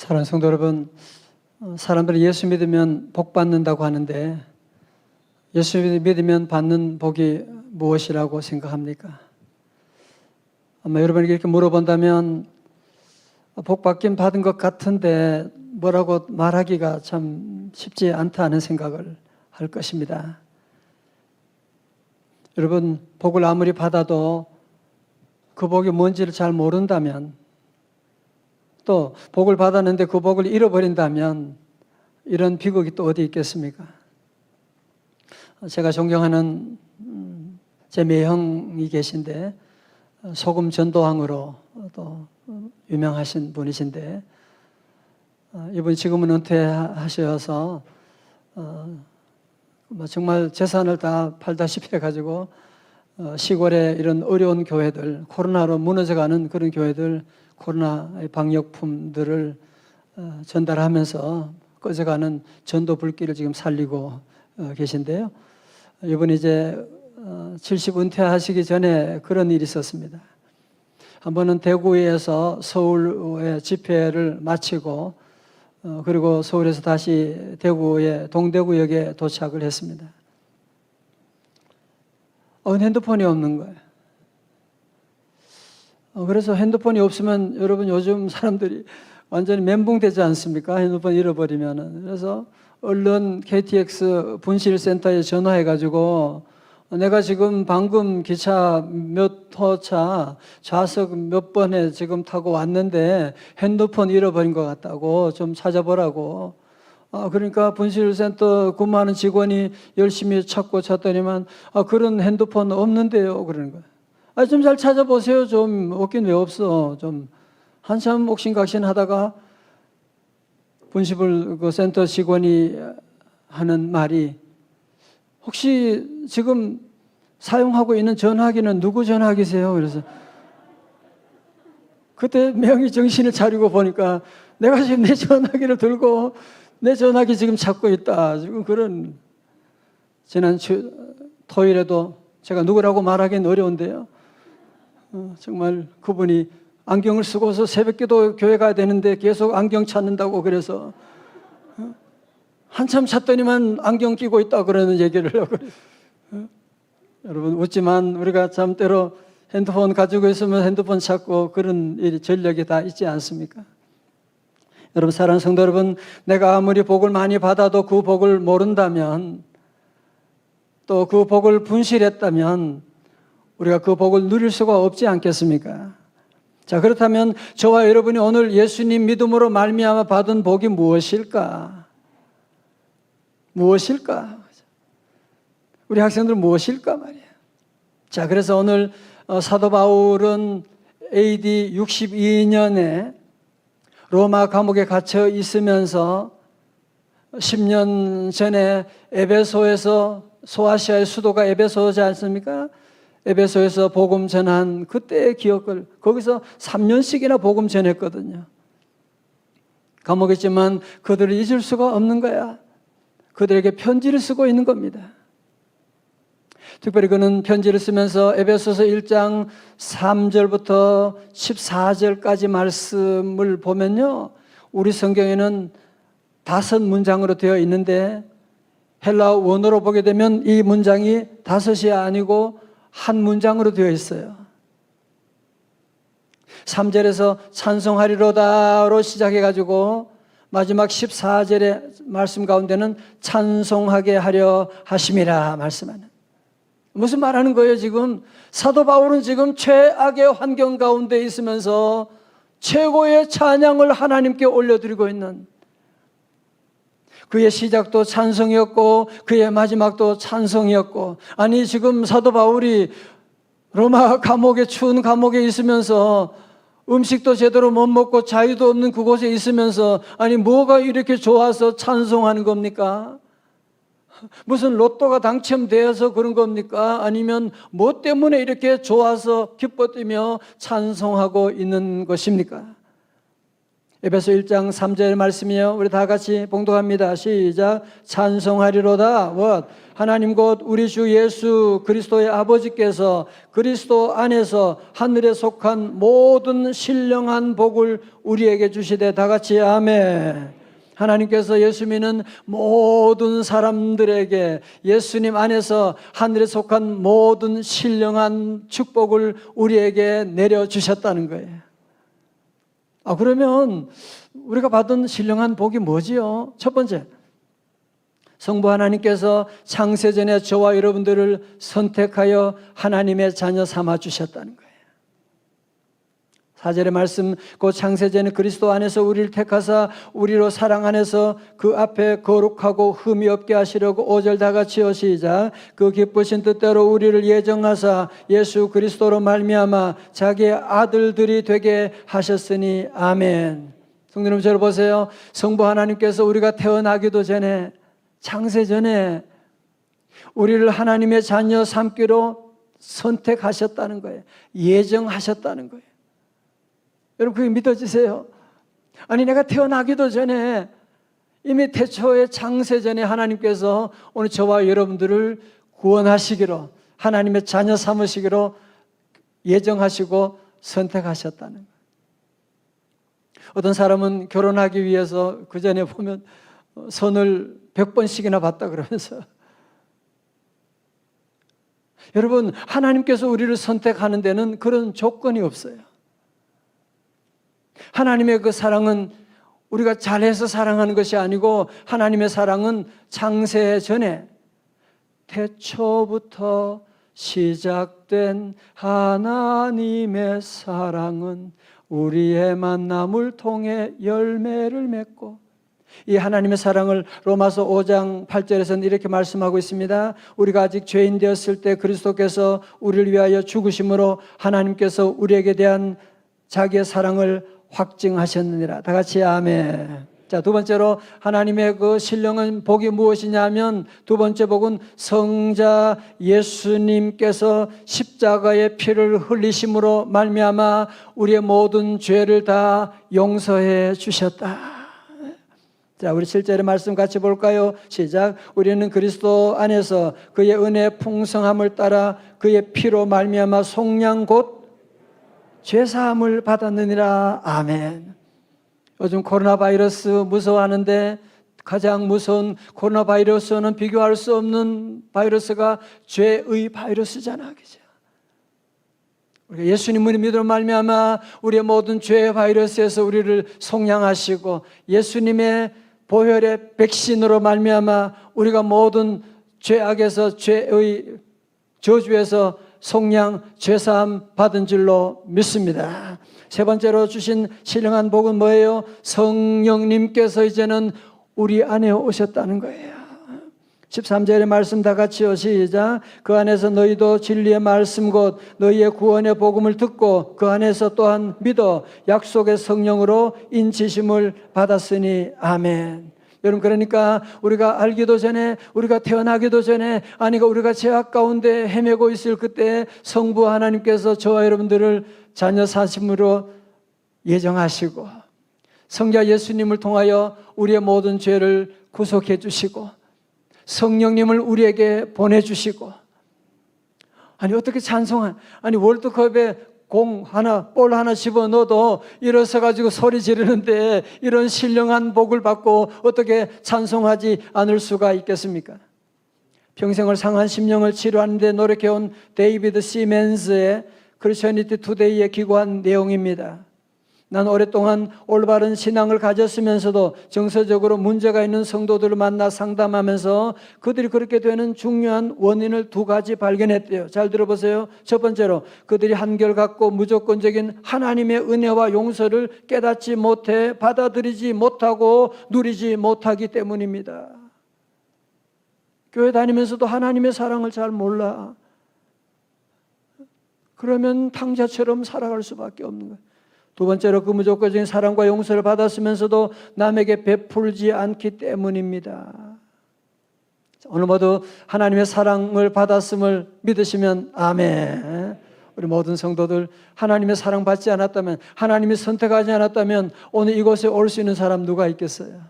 사랑하는 성도 여러분, 사람들은 예수 믿으면 복 받는다고 하는데 예수 믿으면 받는 복이 무엇이라고 생각합니까? 아마 여러분에게 이렇게 물어본다면 복 받긴 받은 것 같은데 뭐라고 말하기가 참 쉽지 않다 하는 생각을 할 것입니다. 여러분, 복을 아무리 받아도 그 복이 뭔지를 잘 모른다면, 또 복을 받았는데 그 복을 잃어버린다면 이런 비극이 또 어디 있겠습니까? 제가 존경하는 제 매형이 계신데 소금 전도왕으로 또 유명하신 분이신데, 이분이 지금은 은퇴하셔서 정말 재산을 다 팔다시피 해가지고 시골에 이런 어려운 교회들, 코로나로 무너져가는 그런 교회들, 코로나 방역품들을 전달하면서 꺼져가는 전도 불길을 지금 살리고 계신데요. 이분이 이제 70 은퇴하시기 전에 그런 일이 있었습니다. 한 번은 대구에서 서울에 집회를 마치고 그리고 서울에서 다시 대구의 동대구역에 도착을 했습니다. 핸드폰이 없는 거예요. 그래서 핸드폰이 없으면 여러분 요즘 사람들이 완전히 멘붕되지 않습니까? 핸드폰 잃어버리면은. 그래서 얼른 KTX 분실센터에 전화해가지고 내가 지금 방금 기차 몇 호차 좌석 몇 번에 지금 타고 왔는데 핸드폰 잃어버린 것 같다고 좀 찾아보라고. 그러니까 분실센터 근무하는 직원이 열심히 찾더니만 그런 핸드폰 없는데요 그러는 거예요. 좀 잘 찾아보세요. 좀 없긴 왜 없어. 좀 한참 옥신각신 하다가 분실 센터 직원이 하는 말이, 혹시 지금 사용하고 있는 전화기는 누구 전화기세요? 그래서 그때 명의 정신을 차리고 보니까 내가 지금 내 전화기를 들고 내 전화기 지금 찾고 있다. 지금 그런, 지난 토요일에도 제가 누구라고 말하기는 어려운데요. 정말 그분이 안경을 쓰고서 새벽기도 교회 가야 되는데 계속 안경 찾는다고 그래서 한참 찾더니만 안경 끼고 있다 그러는 얘기를 하고. 여러분 웃지만 우리가 참 때로 핸드폰 가지고 있으면 핸드폰 찾고 그런 일이 전력이 다 있지 않습니까? 여러분, 사랑하는 성도 여러분, 내가 아무리 복을 많이 받아도 그 복을 모른다면, 또 그 복을 분실했다면 우리가 그 복을 누릴 수가 없지 않겠습니까? 자, 그렇다면 저와 여러분이 오늘 예수님 믿음으로 말미암아 받은 복이 무엇일까? 무엇일까? 우리 학생들 무엇일까 말이에요. 자, 그래서 오늘 사도 바울은 AD 62년에 로마 감옥에 갇혀 있으면서 10년 전에 에베소에서, 소아시아의 수도가 에베소지 않습니까? 에베소에서 복음 전한 그때의 기억을, 거기서 3년씩이나 복음 전했거든요. 감옥에 있지만 그들을 잊을 수가 없는 거야. 그들에게 편지를 쓰고 있는 겁니다. 특별히 그는 편지를 쓰면서 에베소서 1장 3절부터 14절까지 말씀을 보면요, 우리 성경에는 5문장으로 되어 있는데 헬라어 원어로 보게 되면 이 문장이 5이 아니고 한 문장으로 되어 있어요. 3절에서 찬송하리로다로 시작해가지고 마지막 14절의 말씀 가운데는 찬송하게 하려 하심이라 말씀하는. 무슨 말하는 거예요? 지금 사도 바울은 지금 최악의 환경 가운데 있으면서 최고의 찬양을 하나님께 올려드리고 있는, 그의 시작도 찬송이었고 그의 마지막도 찬송이었고, 아니 지금 사도 바울이 로마 감옥에, 추운 감옥에 있으면서 음식도 제대로 못 먹고 자유도 없는 그곳에 있으면서 아니 뭐가 이렇게 좋아서 찬송하는 겁니까? 무슨 로또가 당첨되어서 그런 겁니까? 아니면 뭐 때문에 이렇게 좋아서 기뻐 뛰며 찬송하고 있는 것입니까? 에베소 1장 3절 말씀이요. 우리 다 같이 봉독합니다. 시작. 찬송하리로다. 뭐 하나님 곧 우리 주 예수 그리스도의 아버지께서 그리스도 안에서 하늘에 속한 모든 신령한 복을 우리에게 주시되, 다 같이 아멘. 하나님께서 예수 믿는 모든 사람들에게 예수님 안에서 하늘에 속한 모든 신령한 축복을 우리에게 내려주셨다는 거예요. 그러면 우리가 받은 신령한 복이 뭐지요? 첫 번째, 성부 하나님께서 창세전에 저와 여러분들을 선택하여 하나님의 자녀 삼아 주셨다는 거예요. 4절의 말씀, 그 창세전에 그리스도 안에서 우리를 택하사 우리로 사랑 안에서 그 앞에 거룩하고 흠이 없게 하시려고 5절 다 같이요. 시작. 그 기쁘신 뜻대로 우리를 예정하사 예수 그리스도로 말미암아 자기의 아들들이 되게 하셨으니 아멘. 성도 여러분, 저를 보세요. 성부 하나님께서 우리가 태어나기도 전에, 창세전에 우리를 하나님의 자녀 삼기로 선택하셨다는 거예요. 예정하셨다는 거예요. 여러분, 그게 믿어지세요? 아니, 내가 태어나기도 전에 이미 태초의 창세전에 하나님께서 오늘 저와 여러분들을 구원하시기로, 하나님의 자녀 삼으시기로 예정하시고 선택하셨다는 거예요. 어떤 사람은 결혼하기 위해서 그 전에 보면 선을 100번씩이나 봤다 그러면서, 여러분, 하나님께서 우리를 선택하는 데는 그런 조건이 없어요. 하나님의 그 사랑은 우리가 잘해서 사랑하는 것이 아니고, 하나님의 사랑은 창세 전에 태초부터 시작된 하나님의 사랑은 우리의 만남을 통해 열매를 맺고, 이 하나님의 사랑을 로마서 5장 8절에서는 이렇게 말씀하고 있습니다. 우리가 아직 죄인 되었을 때 그리스도께서 우리를 위하여 죽으심으로 하나님께서 우리에게 대한 자기의 사랑을 확증하셨느니라. 다 같이 아멘. 자, 두 번째로 하나님의 그 신령한 복이 무엇이냐면, 두 번째 복은 성자 예수님께서 십자가의 피를 흘리심으로 말미암아 우리의 모든 죄를 다 용서해 주셨다. 자, 우리 7절의 말씀 같이 볼까요? 시작. 우리는 그리스도 안에서 그의 은혜 풍성함을 따라 그의 피로 말미암아 속량 곧 죄사함을 받았느니라. 아멘. 요즘 코로나 바이러스 무서워하는데 가장 무서운 코로나 바이러스는 비교할 수 없는 바이러스가 죄의 바이러스잖아, 그죠? 우리가 예수님을 믿음으로 말미암아 우리의 모든 죄의 바이러스에서 우리를 속량하시고, 예수님의 보혈의 백신으로 말미암아 우리가 모든 죄악에서, 죄의 저주에서 속량, 죄사함 받은 줄로 믿습니다. 세 번째로 주신 신령한 복은 뭐예요? 성령님께서 이제는 우리 안에 오셨다는 거예요. 13절의 말씀 다 같이요. 시작. 그 안에서 너희도 진리의 말씀 곧 너희의 구원의 복음을 듣고 그 안에서 또한 믿어 약속의 성령으로 인치심을 받았으니 아멘. 여러분, 그러니까 우리가 알기도 전에, 우리가 태어나기도 전에, 아니가 우리가 죄악 가운데 헤매고 있을 그때 성부 하나님께서 저와 여러분들을 자녀 사심으로 예정하시고, 성자 예수님을 통하여 우리의 모든 죄를 구속해 주시고, 성령님을 우리에게 보내주시고, 아니 어떻게 찬송한, 아니 월드컵에 볼 하나 집어넣어도 일어서 가지고 소리 지르는데 이런 신령한 복을 받고 어떻게 찬송하지 않을 수가 있겠습니까? 평생을 상한 심령을 치료하는 데 노력해온 데이비드 시멘스의 크리스천리티 투데이에 기고한 내용입니다. 난 오랫동안 올바른 신앙을 가졌으면서도 정서적으로 문제가 있는 성도들을 만나 상담하면서 그들이 그렇게 되는 중요한 원인을 두 가지 발견했대요. 잘 들어보세요. 첫 번째로, 그들이 한결같고 무조건적인 하나님의 은혜와 용서를 깨닫지 못해 받아들이지 못하고 누리지 못하기 때문입니다. 교회 다니면서도 하나님의 사랑을 잘 몰라. 그러면 탕자처럼 살아갈 수밖에 없는 거예요. 두 번째로, 그 무조건적인 사랑과 용서를 받았으면서도 남에게 베풀지 않기 때문입니다. 오늘 모두 하나님의 사랑을 받았음을 믿으시면 아멘. 우리 모든 성도들 하나님의 사랑받지 않았다면, 하나님이 선택하지 않았다면 오늘 이곳에 올 수 있는 사람 누가 있겠어요?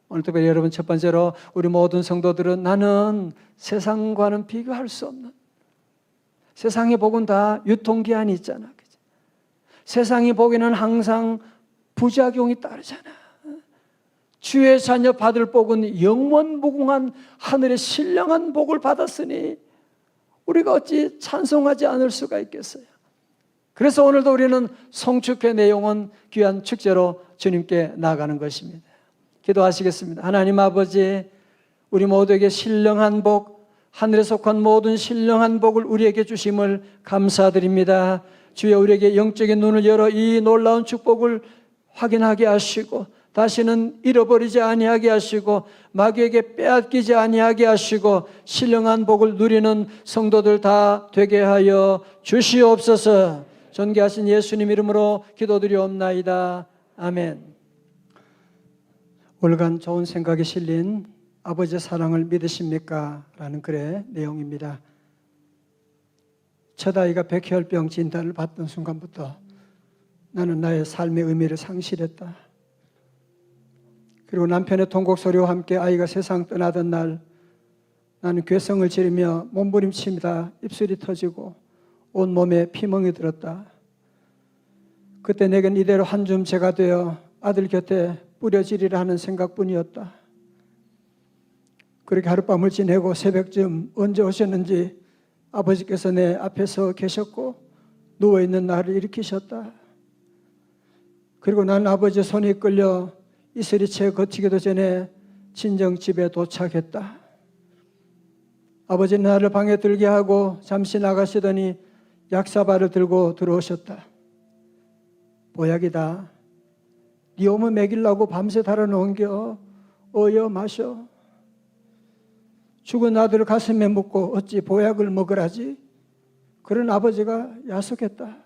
오늘 특별히 여러분 첫 번째로 우리 모든 성도들은 나는 세상과는 비교할 수 없는, 세상의 복은 다 유통기한이 있잖아. 그치? 세상의 복에는 항상 부작용이 따르잖아. 주의 자녀 받을 복은 영원무궁한 하늘의 신령한 복을 받았으니 우리가 어찌 찬송하지 않을 수가 있겠어요? 그래서 오늘도 우리는 송축회 내용은 귀한 축제로 주님께 나아가는 것입니다. 기도하시겠습니다. 하나님 아버지, 우리 모두에게 신령한 복, 하늘에 속한 모든 신령한 복을 우리에게 주심을 감사드립니다. 주여, 우리에게 영적인 눈을 열어 이 놀라운 축복을 확인하게 하시고 다시는 잃어버리지 아니하게 하시고 마귀에게 빼앗기지 아니하게 하시고 신령한 복을 누리는 성도들 다 되게 하여 주시옵소서. 존귀하신 예수님 이름으로 기도드리옵나이다. 아멘. 올간 좋은 생각에 실린 아버지의 사랑을 믿으십니까? 라는 글의 내용입니다. 첫 아이가 백혈병 진단을 받던 순간부터 나는 나의 삶의 의미를 상실했다. 그리고 남편의 통곡 소리와 함께 아이가 세상 떠나던 날 나는 괴성을 지르며 몸부림칩니다. 입술이 터지고 온몸에 피멍이 들었다. 그때 내겐 이대로 한 줌 재가 되어 아들 곁에 뿌려지리라 하는 생각뿐이었다. 그렇게 하룻밤을 지내고 새벽쯤 언제 오셨는지 아버지께서 내 앞에서 계셨고 누워있는 나를 일으키셨다. 그리고 나는 아버지의 손에 이끌려 이슬이 채 거치기도 전에 친정집에 도착했다. 아버지는 나를 방에 들게 하고 잠시 나가시더니 약사발을 들고 들어오셨다. 보약이다. 네 몸을 먹이려고 밤새 달아놓은겨. 어여 마셔. 죽은 아들을 가슴에 묻고 어찌 보약을 먹으라지? 그런 아버지가 야속했다.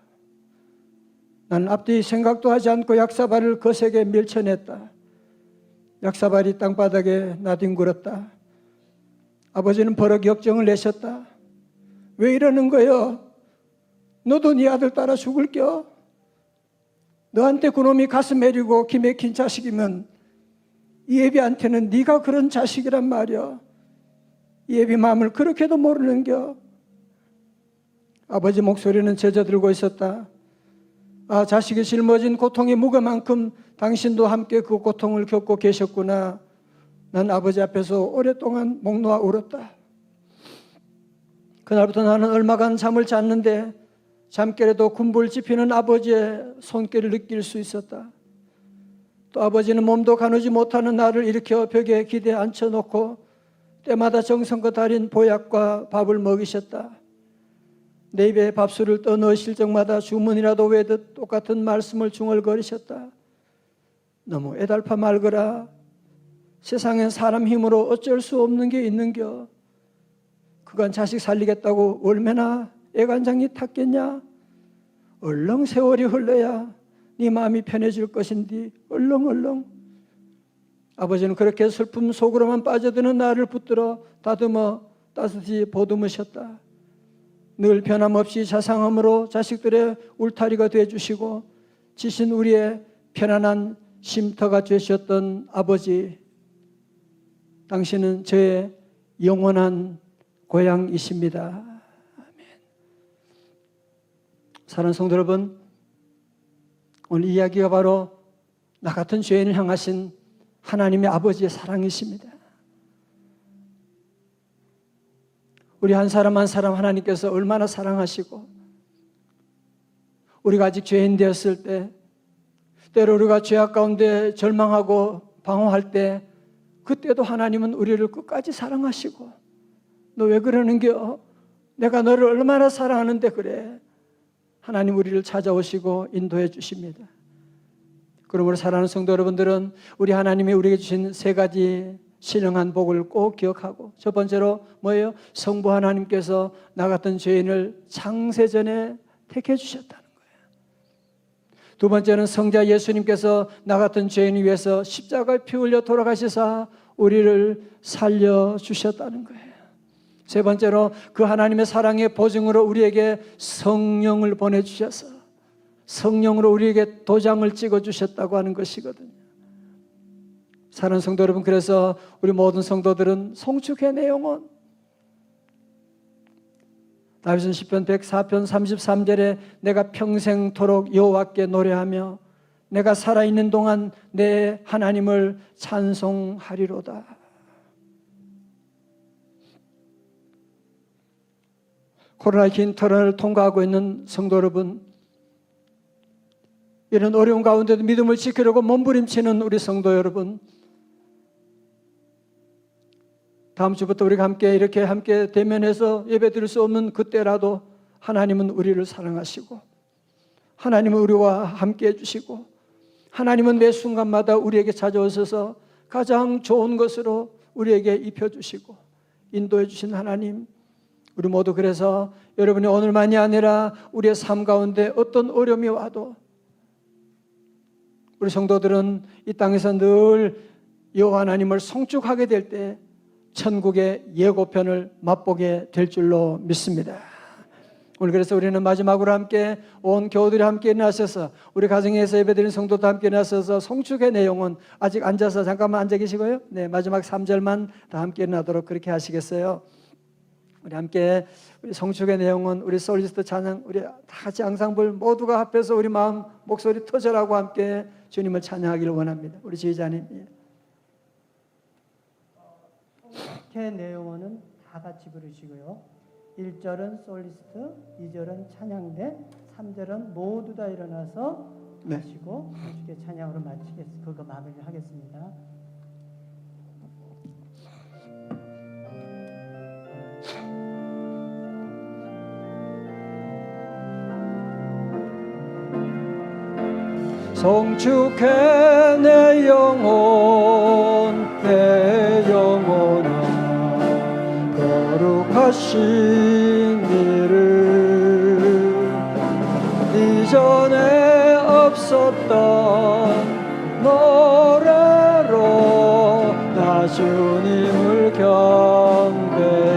나는 앞뒤 생각도 하지 않고 약사발을 거세게 밀쳐냈다. 약사발이 땅바닥에 나뒹굴었다. 아버지는 버럭 역정을 내셨다. 왜 이러는 거요? 너도 네 아들 따라 죽을겨? 너한테 그놈이 가슴 애리고 기맥힌 자식이면 이예비한테는 네가 그런 자식이란 말이야. 이예비 마음을 그렇게도 모르는겨? 아버지 목소리는 젖어들고 있었다. 아, 자식이 짊어진 고통의 무게만큼 당신도 함께 그 고통을 겪고 계셨구나. 난 아버지 앞에서 오랫동안 목 놓아 울었다. 그날부터 나는 얼마간 잠을 잤는데 잠결에도 군불 집히는 아버지의 손길을 느낄 수 있었다. 또 아버지는 몸도 가누지 못하는 나를 일으켜 벽에 기대 앉혀놓고 때마다 정성껏 달인 보약과 밥을 먹이셨다. 내 입에 밥술을 떠넣으실 적마다 주문이라도 외듯 똑같은 말씀을 중얼거리셨다. 너무 애달파 말거라. 세상엔 사람 힘으로 어쩔 수 없는 게 있는겨. 그간 자식 살리겠다고 얼마나 애간장이 탔겠냐. 얼렁 세월이 흘러야 네 마음이 편해질 것인데 얼렁얼렁. 아버지는 그렇게 슬픔 속으로만 빠져드는 나를 붙들어 다듬어 따뜻히 보듬으셨다. 늘 변함없이 자상함으로 자식들의 울타리가 되어주시고 지신 우리의 편안한 쉼터가 되셨던 아버지, 당신은 저의 영원한 고향이십니다. 아멘. 사랑하는 성도 여러분, 오늘 이야기가 바로 나 같은 죄인을 향하신 하나님의 아버지의 사랑이십니다. 우리 한 사람 한 사람 하나님께서 얼마나 사랑하시고, 우리가 아직 죄인 되었을 때, 때로 우리가 죄악 가운데 절망하고 방황할 때, 그때도 하나님은 우리를 끝까지 사랑하시고, 너 왜 그러는겨? 내가 너를 얼마나 사랑하는데 그래. 하나님 우리를 찾아오시고 인도해 주십니다. 그러므로 사랑하는 성도 여러분들은 우리 하나님이 우리에게 주신 세 가지 신령한 복을 꼭 기억하고, 첫 번째로 뭐예요? 성부 하나님께서 나 같은 죄인을 창세전에 택해 주셨다는 거예요. 두 번째는 성자 예수님께서 나 같은 죄인을 위해서 십자가에 피 흘려 돌아가시사 우리를 살려주셨다는 거예요. 세 번째로 그 하나님의 사랑의 보증으로 우리에게 성령을 보내주셔서 성령으로 우리에게 도장을 찍어주셨다고 하는 것이거든요. 사랑하는 성도 여러분, 그래서 우리 모든 성도들은 송축해 내 영혼, 다윗은 시편 104편 33절에 내가 평생토록 여호와께 노래하며 내가 살아있는 동안 내 하나님을 찬송하리로다. 코로나 긴 터널을 통과하고 있는 성도 여러분, 이런 어려운 가운데도 믿음을 지키려고 몸부림치는 우리 성도 여러분, 다음 주부터 우리가 함께 대면해서 예배드릴 수 없는 그때라도 하나님은 우리를 사랑하시고 하나님은 우리와 함께 해주시고 하나님은 매 순간마다 우리에게 찾아오셔서 가장 좋은 것으로 우리에게 입혀주시고 인도해 주신 하나님, 우리 모두 그래서 여러분이 오늘만이 아니라 우리의 삶 가운데 어떤 어려움이 와도 우리 성도들은 이 땅에서 늘 여호와 하나님을 송축하게 될 때 천국의 예고편을 맛보게 될 줄로 믿습니다. 오늘 그래서 우리는 마지막으로 함께 온 교우들이 함께 일어나셔서 우리 가정에서 예배드리는 성도도 함께 일어나셔서 송축의 내용은 아직 앉아서 잠깐만 앉아 계시고요. 네, 마지막 3절만 다 함께 일어나도록 그렇게 하시겠어요? 우리 함께 우리 송축의 내용은 우리 솔리스트 찬양 우리 다 같이 앙상블 모두가 합해서 우리 마음 목소리 터져라고 함께 주님을 찬양하기를 원합니다. 우리 지휘자님. 송축의 내용은 다 같이 부르시고요. 1절은 솔리스트, 2절은 찬양대, 3절은 모두 다 일어나서 하시고 송축의 찬양으로 마치겠습니다. 그거 마무리를 하겠습니다. 송축해 내 영혼 내 영혼아 거룩하신 이를 이전에 없었던 노래로 나 주님을 경배해.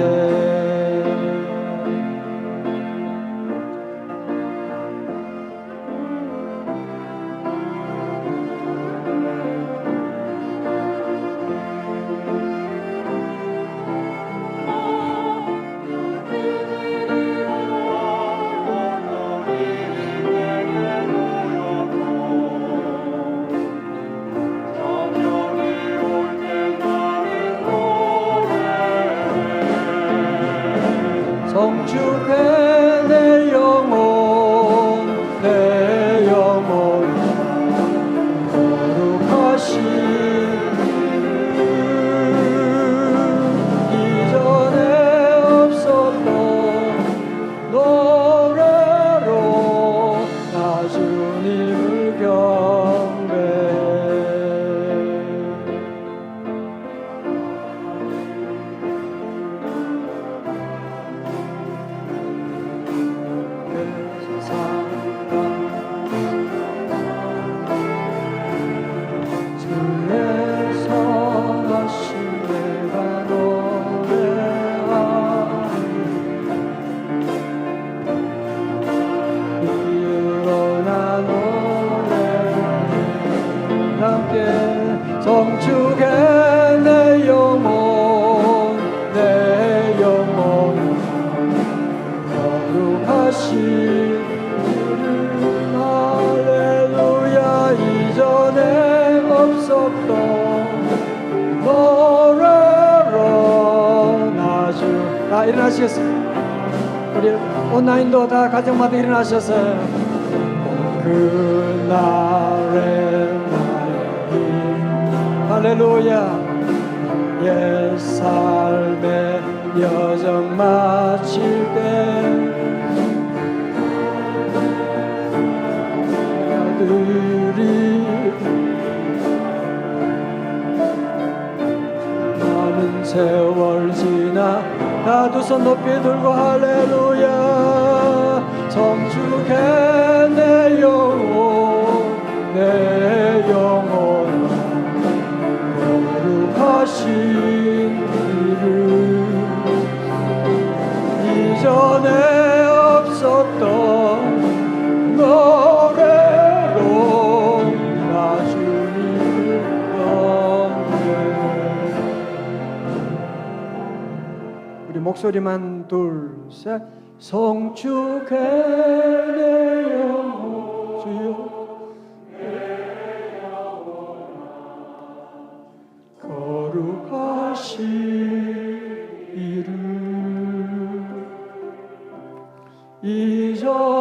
송축해 내 영혼 내 영혼 거룩하신 이전에 없었던 노래로 나 주님을 경배해. 송축해 내 영혼 내 영혼 거룩하신 이름 할렐루야 이전에 없었던 노래로 다 일어나시겠습니다. 우리 온라인도 다 가정마다 일어나셔서 그날의 할렐루야 옛 삶의 여정 마칠 때 아들이 많은 세월 지나 다 두 손 높이 들고 할렐루야 송축해 내 영혼 내 영혼 거룩하신 이름 목소리만 둘, 셋. 성축해 내 영혼 주여 거룩하신 이름 이전